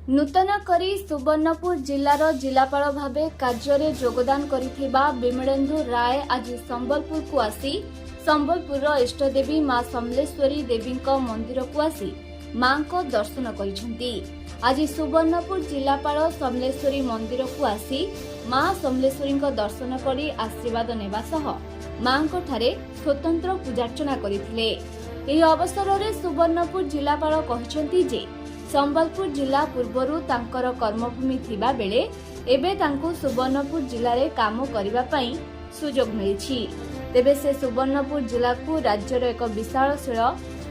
नूतन करी सुवर्णपुर जिलार जिलापाल भावे कार्य योगदान करिथिबा विमलेन्दु राय आज संबलपुर को आसी संबलपुर इष्टदेवी मां समलेश्वरी देवी मंदिर को आसी मां को दर्शन करिसेंती। आज सुवर्णपुर जिलापाल समलेश्वरी मंदिर को आसी मां समलेश्वरी दर्शन करी आशीर्वाद नेबा सह मां को ठारे स्वतंत्र पूजार्चना करिथिले। एही अवसर में सुवर्णपुर जिलापाल कहिसेंती जे संबलपुर जिला पूर्वरु तांकर कर्मभूमि थिबा बेले एबे तांकु सुवर्णपुर जिले में काम करबा पई सुजोग मिलिछि। तेबे से सुवर्णपुर जिला को राज्यर एक विशालशील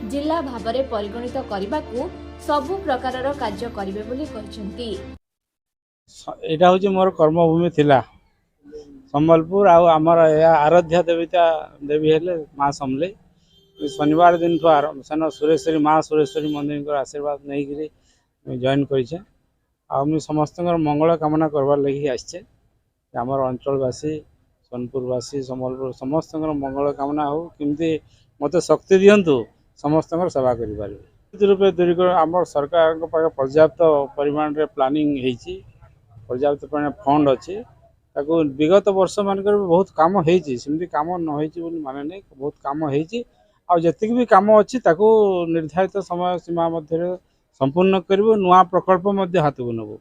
जिला भाबरे परिगणित करबाकू सबु प्रकारर कार्य करिवे बोली कहिसेंती। एटा होची मोर कर्मभूमि थिला संबलपुर आ हमर आराध्य देवता देवी हेले मां समले। शनिवार दिन ठू आरंभ सेन सुरेश्वरी माँ सुरेश्वरी मंदिर आशीर्वाद नहीं जॉइन करें आ समस्त मंगल कामना करवार लगी आसचे। आमर अंचलवासी सोनपुरवासी संबलपुर समस्त मंगल कामना हो किमती मत शक्ति दिंतु समस्त सेवा करें रूपे दूरी आम सरकार पर्याप्त परिमाण रे प्लानिंग होती पर्याप्त परिमाण फंड अच्छी विगत वर्ष मानक बहुत कम होती कम न माने नहीं बहुत कम होती आ जतिक भी काम अच्छी निर्धारित समय सीमा मध्य संपूर्ण करू नुआ प्रकल्प हाथ को नबू।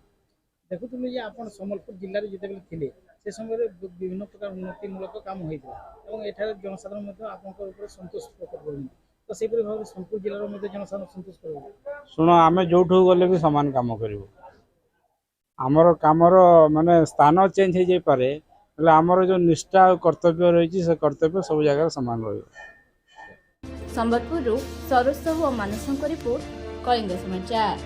देखुले जे आपण संबलपुर जिले में जिते थे से समय विभिन्न प्रकार उन्नतिमूलक काम होता जनसाधारण संतोष प्रकट कर तो से भाव सोनपुर जिलार जनसाधारण संतोष कर शुण आम जो गले भी सामान काम करूँ आमर कामर माने स्थान चेंज हो जाए पारे आमर जो निष्ठा कर्तव्य रही से कर्तव्य सब जगह सामान रही। संबलपुर सरोज और मानसंक रिपोर्ट कलिंग समाचार।